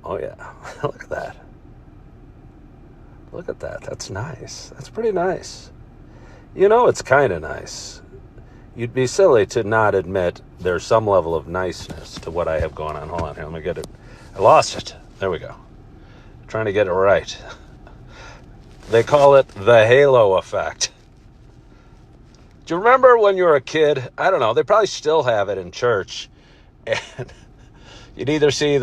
Oh, yeah. Look at that. Look at that. That's nice. That's pretty nice. It's kind of nice. You'd be silly to not admit there's some level of niceness to what I have going on. Hold on here. Let me get it. I lost it. There we go. Trying to get it right. They call it the halo effect. Do you remember when you were a kid? I don't know. They probably still have it in church. And you'd either see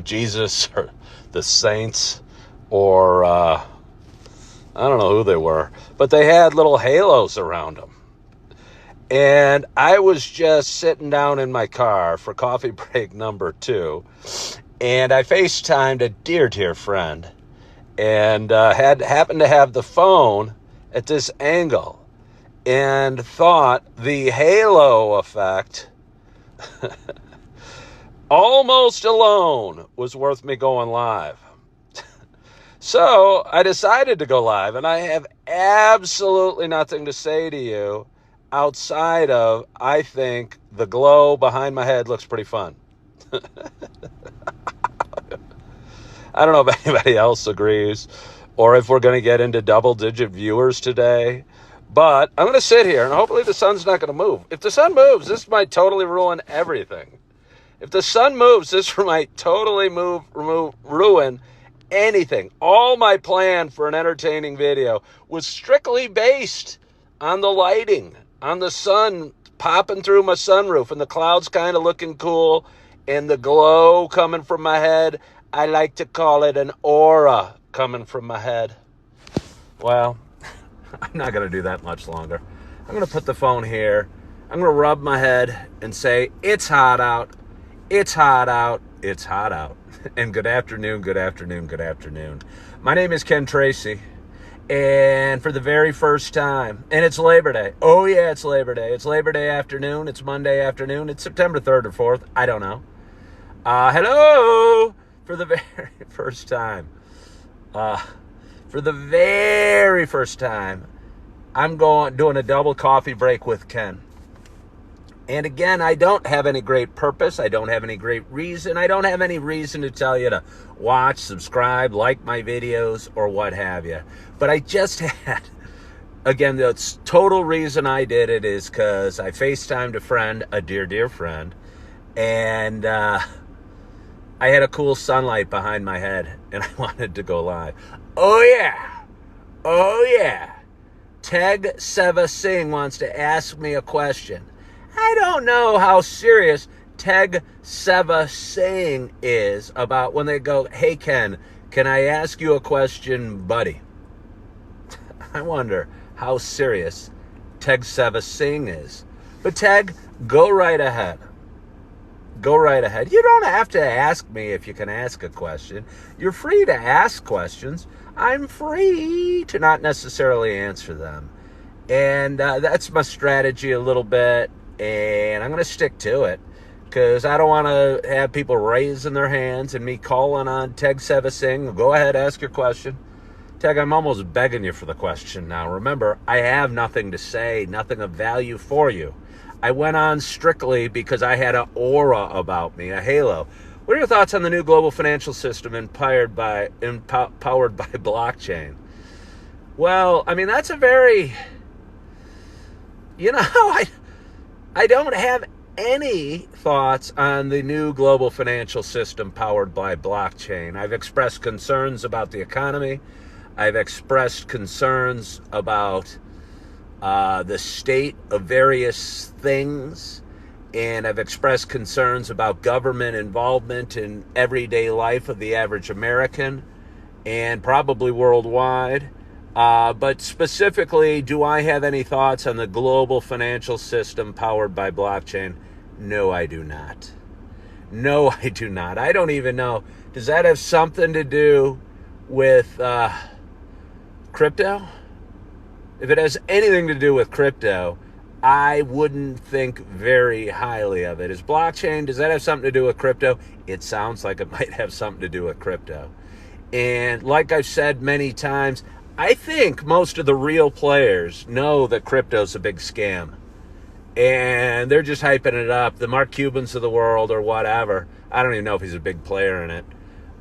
Jesus or the saints or I don't know who they were. But they had little halos around them. And I was just sitting down in my car for coffee break number 2. And I FaceTimed a dear friend. And happened to have the phone at this angle. And thought the halo effect almost alone was worth me going live. So I decided to go live, and I have absolutely nothing to say to you outside of, I think the glow behind my head looks pretty fun. I don't know if anybody else agrees or if we're going to get into double-digit viewers today. But I'm going to sit here, and hopefully the sun's not going to move. If the sun moves, this might totally ruin everything. If the sun moves, this might totally ruin anything. All my plan for an entertaining video was strictly based on the lighting, on the sun popping through my sunroof, and the clouds kind of looking cool, and the glow coming from my head. I like to call it an aura coming from my head. Well, I'm not going to do that much longer. I'm going to put the phone here. I'm going to rub my head and say, it's hot out. It's hot out. It's hot out. And good afternoon, good afternoon, good afternoon. My name is Ken Tracy. And for the very first time, and it's Labor Day. Oh, yeah, it's Labor Day. It's Labor Day afternoon. It's Monday afternoon. It's September 3rd or 4th. I don't know. Hello. For the very first time. For the very first time, I'm doing a double coffee break with Ken. And again, I don't have any great purpose. I don't have any great reason. I don't have any reason to tell you to watch, subscribe, like my videos, or what have you. But I just had, again, the total reason I did it is because I FaceTimed a friend, a dear friend, and I had a cool sunlight behind my head, and I wanted to go live. Oh, yeah. Oh, yeah. Teg Seva Singh wants to ask me a question. I don't know how serious Teg Seva Singh is about when they go, hey, Ken, can I ask you a question, buddy? I wonder how serious Teg Seva Singh is. But Teg, go right ahead. Go right ahead. You don't have to ask me if you can ask a question. You're free to ask questions. I'm free to not necessarily answer them. And that's my strategy a little bit. And I'm going to stick to it. Because I don't want to have people raising their hands and me calling on Teg Seva Singh. Go ahead, ask your question. Teg, I'm almost begging you for the question now. Remember, I have nothing to say, nothing of value for you. I went on strictly because I had an aura about me, a halo. What are your thoughts on the new global financial system empowered by blockchain? Well, I mean, that's a very, I don't have any thoughts on the new global financial system powered by blockchain. I've expressed concerns about the economy. I've expressed concerns about the state of various things, and I've expressed concerns about government involvement in everyday life of the average American and probably worldwide. But specifically, do I have any thoughts on the global financial system powered by blockchain? No, I do not. No, I do not. I don't even know. Does that have something to do with crypto? If it has anything to do with crypto, I wouldn't think very highly of it. Is blockchain, does that have something to do with crypto? It sounds like it might have something to do with crypto. And like I've said many times, I think most of the real players know that crypto's a big scam. And they're just hyping it up. The Mark Cubans of the world or whatever. I don't even know if he's a big player in it.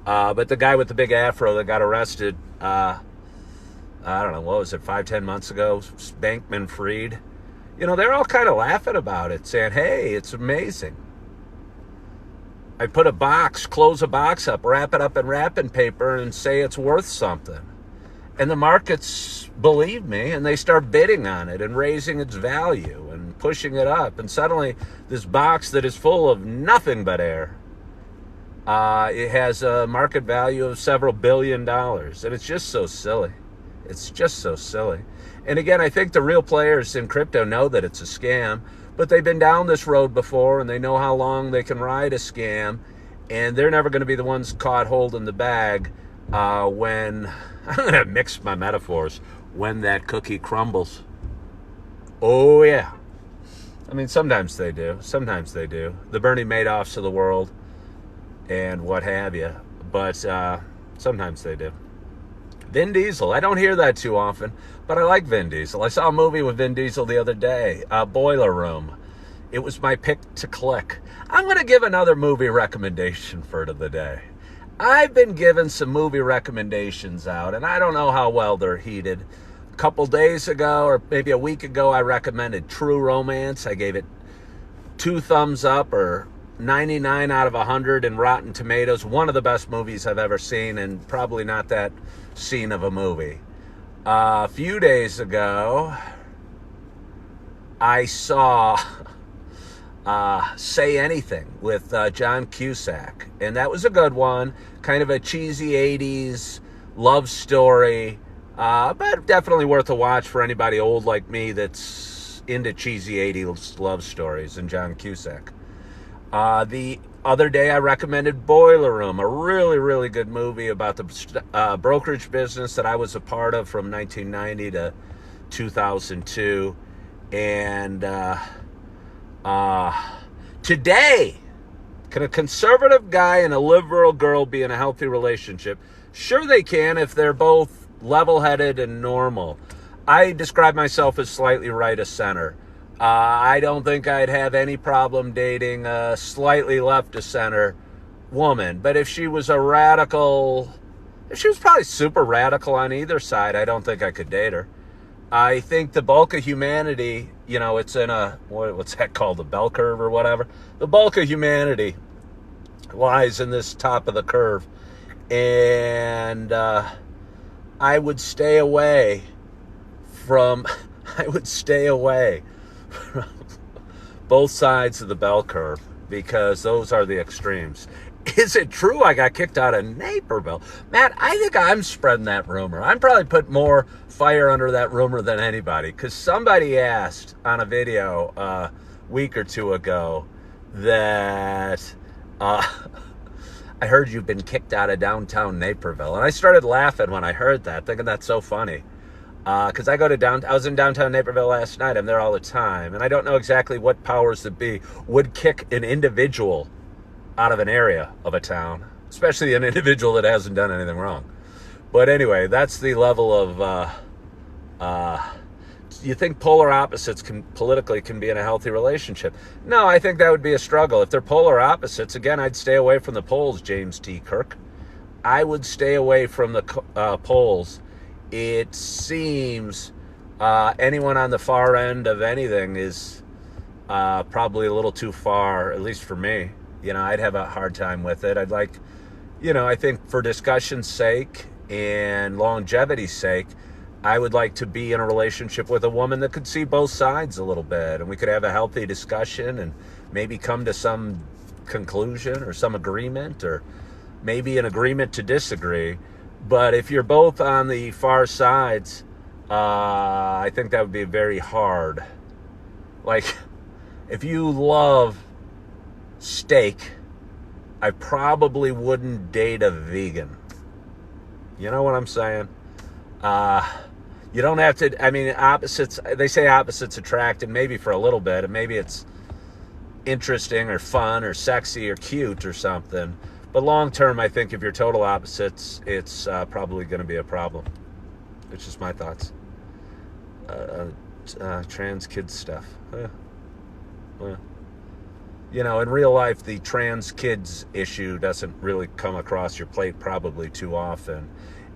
But the guy with the big afro that got arrested, I don't know, what was it, 5-10 months ago, Bankman-Fried, they're all kind of laughing about it, saying, hey, it's amazing. I put close a box up, wrap it up in wrapping paper, and say it's worth something. And the markets believe me, and they start bidding on it and raising its value and pushing it up. And suddenly, this box that is full of nothing but air, it has a market value of several $billion. And it's just so silly. It's just so silly. And again, I think the real players in crypto know that it's a scam, but they've been down this road before, and they know how long they can ride a scam, and they're never going to be the ones caught holding the bag when, I'm going to mix my metaphors, when that cookie crumbles. Oh, yeah. I mean, sometimes they do. Sometimes they do. The Bernie Madoffs of the world and what have you. But sometimes they do. Vin Diesel. I don't hear that too often, but I like Vin Diesel. I saw a movie with Vin Diesel the other day, Boiler Room. It was my pick to click. I'm going to give another movie recommendation for the day. I've been given some movie recommendations out, and I don't know how well they're heeded. A couple days ago, or maybe a week ago, I recommended True Romance. I gave it 2 thumbs up, or 99 out of 100 in Rotten Tomatoes. One of the best movies I've ever seen, and probably not that scene of a movie. A few days ago, I saw Say Anything with John Cusack, and that was a good one. Kind of a cheesy 80s love story, but definitely worth a watch for anybody old like me that's into cheesy 80s love stories and John Cusack. The other day I recommended Boiler Room, a really, really good movie about the brokerage business that I was a part of from 1990 to 2002. And today, can a conservative guy and a liberal girl be in a healthy relationship? Sure they can if they're both level-headed and normal. I describe myself as slightly right of center. I don't think I'd have any problem dating a slightly left of center woman. But if she was if she was probably super radical on either side, I don't think I could date her. I think the bulk of humanity, it's in what's that called, a bell curve or whatever? The bulk of humanity lies in this top of the curve. And I would stay away from both sides of the bell curve, because those are the extremes. Is it true I got kicked out of Naperville? Matt, I think I'm spreading that rumor. I'm probably put more fire under that rumor than anybody, because somebody asked on a video a week or two ago that I heard you've been kicked out of downtown Naperville. And I started laughing when I heard that, thinking that's so funny. Because I was in downtown Naperville last night. I'm there all the time. And I don't know exactly what powers that be would kick an individual out of an area of a town, especially an individual that hasn't done anything wrong. But anyway, that's the level of, you think polar opposites politically can be in a healthy relationship? No, I think that would be a struggle. If they're polar opposites, again, I'd stay away from the polls, James T. Kirk. I would stay away from the polls. It seems anyone on the far end of anything is probably a little too far, at least for me. I'd have a hard time with it. I'd like, I think for discussion's sake and longevity's sake, I would like to be in a relationship with a woman that could see both sides a little bit, and we could have a healthy discussion and maybe come to some conclusion or some agreement, or maybe an agreement to disagree. But if you're both on the far sides, I think that would be very hard. Like, if you love steak, I probably wouldn't date a vegan. You know what I'm saying? You don't have to, opposites, they say opposites attract, and maybe for a little bit, and maybe it's interesting or fun or sexy or cute or something. But long term, I think if you're total opposites, it's probably going to be a problem. It's just my thoughts. Trans kids stuff. Well, in real life, the trans kids issue doesn't really come across your plate probably too often.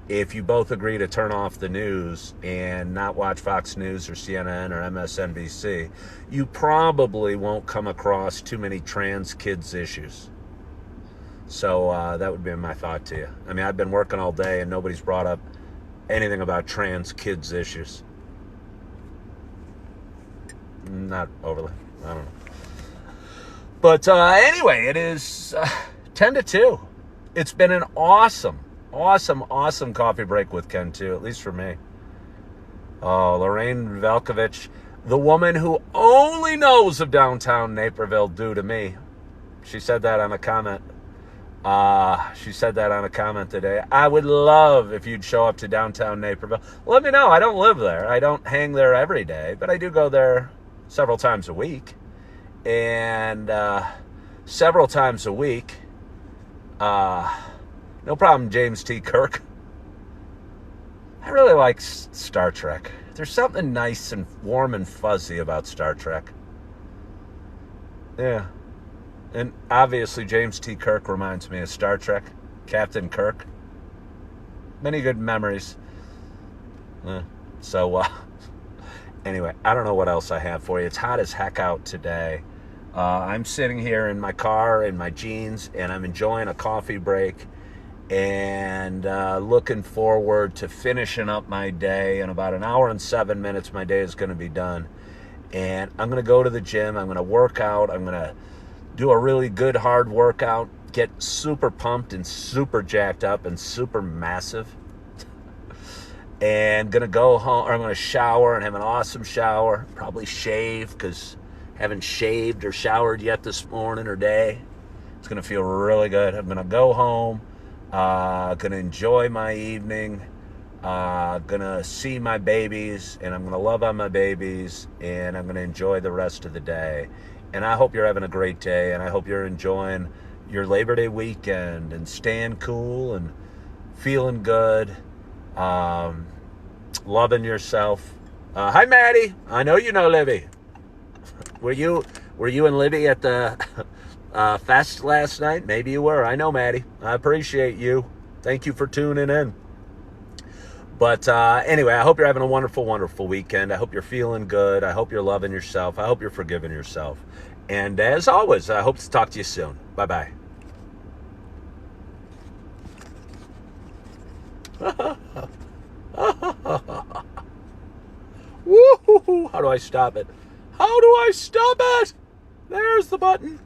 If you both agree to turn off the news and not watch Fox News or CNN or MSNBC, you probably won't come across too many trans kids issues. So that would be my thought to you. I mean, I've been working all day and nobody's brought up anything about trans kids issues. Not overly. I don't know. But anyway, it is 10 to 2. It's been an awesome coffee break with Ken, too, at least for me. Oh, Lorraine Velkovich, the woman who only knows of downtown Naperville due to me. She said that on a comment. Today. I would love if you'd show up to downtown Naperville. Let me know. I don't live there. I don't hang there every day, but I do go there several times a week. And several times a week, no problem, James T. Kirk. I really like Star Trek. There's something nice and warm and fuzzy about Star Trek. Yeah. And obviously James T. Kirk reminds me of Star Trek. Captain Kirk. Many good memories. Anyway, I don't know what else I have for you. It's hot as heck out today. I'm sitting here in my car in my jeans, and I'm enjoying a coffee break and looking forward to finishing up my day. In about an hour and 7 minutes, my day is going to be done. And I'm going to go to the gym. I'm going to work out. I'm going to do a really good hard workout, get super pumped and super jacked up and super massive. And going to go home, or I'm going to shower and have an awesome shower. Probably shave, because I haven't shaved or showered yet this morning or day. It's going to feel really good. I'm going to go home, going to enjoy my evening, going to see my babies, and I'm going to love on my babies, and I'm going to enjoy the rest of the day. And I hope you're having a great day, and I hope you're enjoying your Labor Day weekend and staying cool and feeling good, loving yourself. Hi, Maddie. I know you know Libby. Were you and Libby at the fest last night? Maybe you were. I know, Maddie. I appreciate you. Thank you for tuning in. But anyway, I hope you're having a wonderful, wonderful weekend. I hope you're feeling good. I hope you're loving yourself. I hope you're forgiving yourself. And as always, I hope to talk to you soon. Bye-bye. Woo-hoo-hoo. How do I stop it? How do I stop it? There's the button.